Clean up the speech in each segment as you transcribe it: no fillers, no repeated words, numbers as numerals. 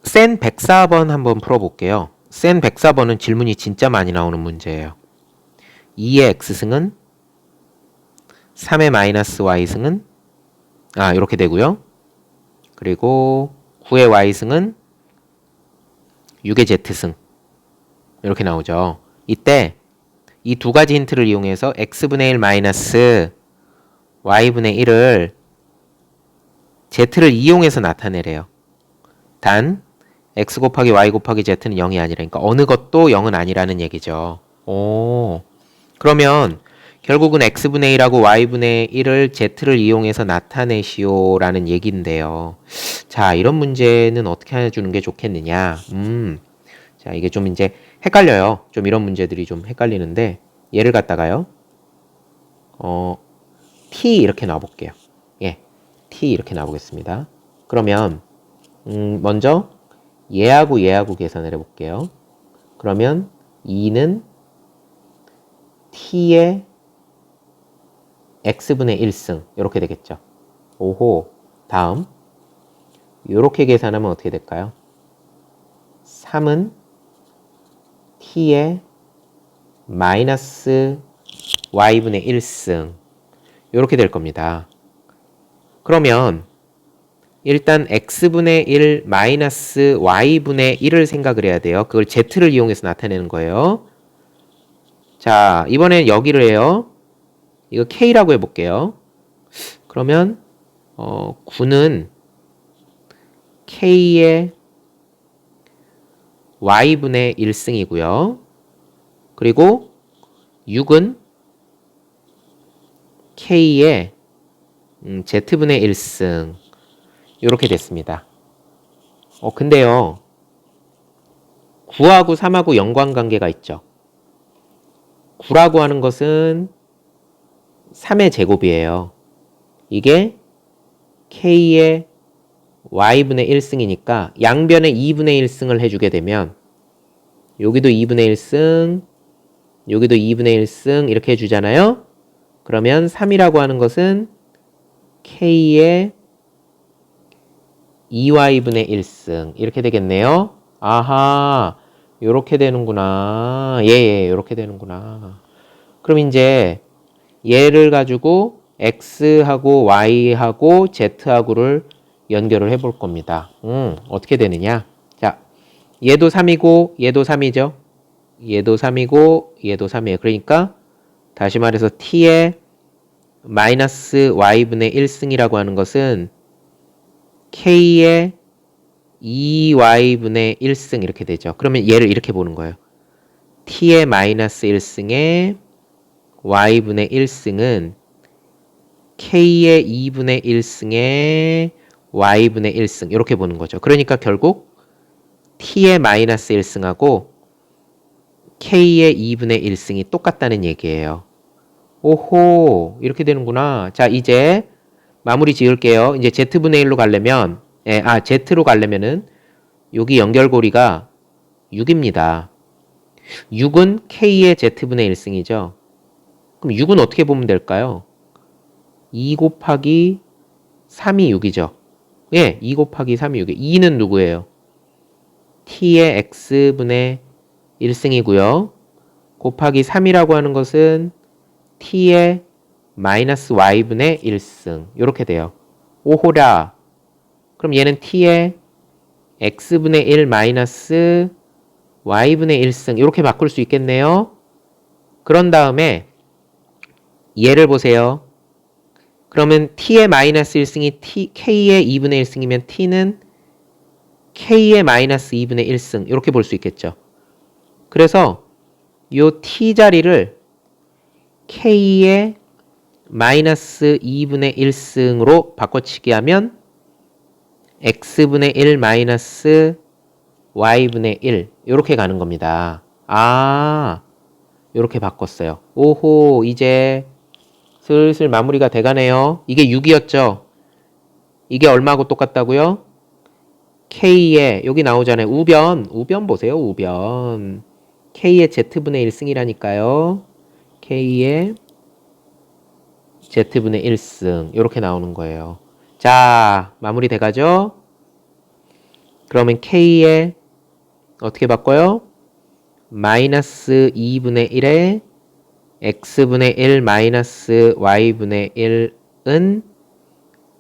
센 104번 한번 풀어볼게요. 센 104번은 질문이 진짜 많이 나오는 문제예요. 2의 x승은 3의 마이너스 y승은 이렇게 되고요. 그리고 9의 y승은 6의 z승 이렇게 나오죠. 이때 이 두 가지 힌트를 이용해서 x분의 1 마이너스 y분의 1을 z를 이용해서 나타내래요. 단 x 곱하기 y 곱하기 z는 0이 아니라니까 어느 것도 0은 아니라는 얘기죠. 그러면 결국은 x분의 1하고 y분의 1을 z를 이용해서 나타내시오 라는 얘기인데요. 자, 이런 문제는 어떻게 해주는 게 좋겠느냐. 자, 이게 좀 이제 헷갈려요. 좀 이런 문제들이 좀 헷갈리는데 얘를 갖다가요. t 이렇게 놔볼게요. 예, t 이렇게 놔보겠습니다. 그러면 먼저 얘하고 얘하고 계산을 해볼게요. 그러면 2는 t의 x분의 1승 이렇게 되겠죠. 오호. 다음 이렇게 계산하면 어떻게 될까요? 3은 t의 마이너스 y분의 1승 이렇게 될 겁니다. 그러면 일단 x분의 1 마이너스 y분의 1을 생각을 해야 돼요. 그걸 z를 이용해서 나타내는 거예요. 자, 이번엔 여기를 해요. 이거 k라고 해볼게요. 그러면 9는 k의 y분의 1승이고요. 그리고 6은 k의 z분의 1승 이렇게 됐습니다. 근데요 9하고 3하고 연관관계가 있죠. 9라고 하는 것은 3의 제곱이에요. 이게 k의 y분의 1승이니까 양변에 2분의 1승을 해주게 되면 여기도 2분의 1승 여기도 2분의 1승 이렇게 해주잖아요. 그러면 3이라고 하는 것은 k의 2y분의 1승 이렇게 되겠네요. 아하, 요렇게 되는구나. 예, 요렇게 되는구나. 그럼 이제 얘를 가지고 x하고 y하고 z하고를 연결을 해볼 겁니다. 어떻게 되느냐? 자, 얘도 3이고 얘도 3이죠. 얘도 3이고 얘도 3이에요. 그러니까 다시 말해서 t의 마이너스 y분의 1승이라고 하는 것은 k의 2y분의 1승 이렇게 되죠. 그러면 얘를 이렇게 보는 거예요. t의 마이너스 1승에 y분의 1승은 k의 2분의 1승에 y분의 1승 이렇게 보는 거죠. 그러니까 결국 t의 마이너스 1승하고 k의 2분의 1승이 똑같다는 얘기예요. 오호, 이렇게 되는구나. 자, 이제 마무리 지을게요. 이제 z분의 1로 가려면 z로 가려면은 여기 연결고리가 6입니다. 6은 k의 z분의 1승이죠. 그럼 6은 어떻게 보면 될까요? 2 곱하기 3이 6이죠. 예, 2 곱하기 3이 6이에요. 2는 누구예요? t의 x분의 1승이고요. 곱하기 3이라고 하는 것은 t의 마이너스 y분의 1승 이렇게 돼요. 오호라. 그럼 얘는 t의 x분의 1 마이너스 y분의 1승 이렇게 바꿀 수 있겠네요. 그런 다음에 얘를 보세요. 그러면 t의 마이너스 1승이 k의 2분의 1승이면 t는 k의 마이너스 2분의 1승 이렇게 볼 수 있겠죠. 그래서 요 t 자리를 k의 마이너스 2분의 1승으로 바꿔치기 하면 x분의 1 마이너스 y분의 1 이렇게 가는 겁니다. 이렇게 바꿨어요. 오호, 이제 슬슬 마무리가 돼가네요. 이게 6이었죠. 이게 얼마하고 똑같다고요? k의 여기 나오잖아요. 우변 보세요. 우변 k의 z분의 1승이라니까요. k의 z분의 1승 이렇게 나오는 거예요. 자, 마무리 돼가죠? 그러면 K에 어떻게 바꿔요? 마이너스 2분의 1에 x분의 1 마이너스 y분의 1은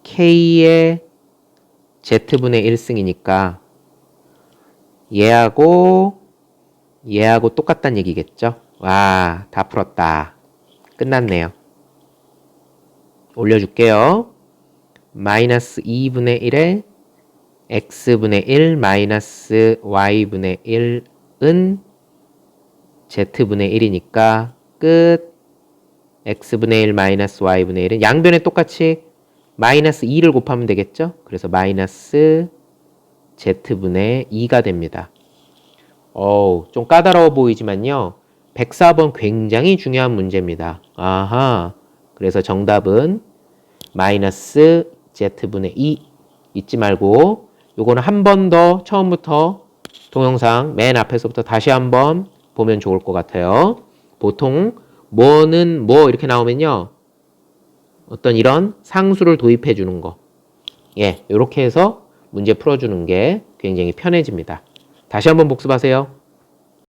K의 z분의 1승이니까 얘하고 똑같다는 얘기겠죠? 와, 다 풀었다. 끝났네요. 올려줄게요. 마이너스 2분의 1에 x분의 1 마이너스 y분의 1은 z분의 1이니까 끝. x분의 1 마이너스 y분의 1은 양변에 똑같이 마이너스 2를 곱하면 되겠죠? 그래서 마이너스 z분의 2가 됩니다. 좀 까다로워 보이지만요. 104번 굉장히 중요한 문제입니다. 아하. 그래서 정답은 마이너스 z분의 2 잊지 말고 요거는 한 번 더 처음부터 동영상 맨 앞에서부터 다시 한번 보면 좋을 것 같아요. 보통 뭐는 뭐 이렇게 나오면요. 어떤 이런 상수를 도입해 주는 거. 예, 이렇게 해서 문제 풀어주는 게 굉장히 편해집니다. 다시 한번 복습하세요.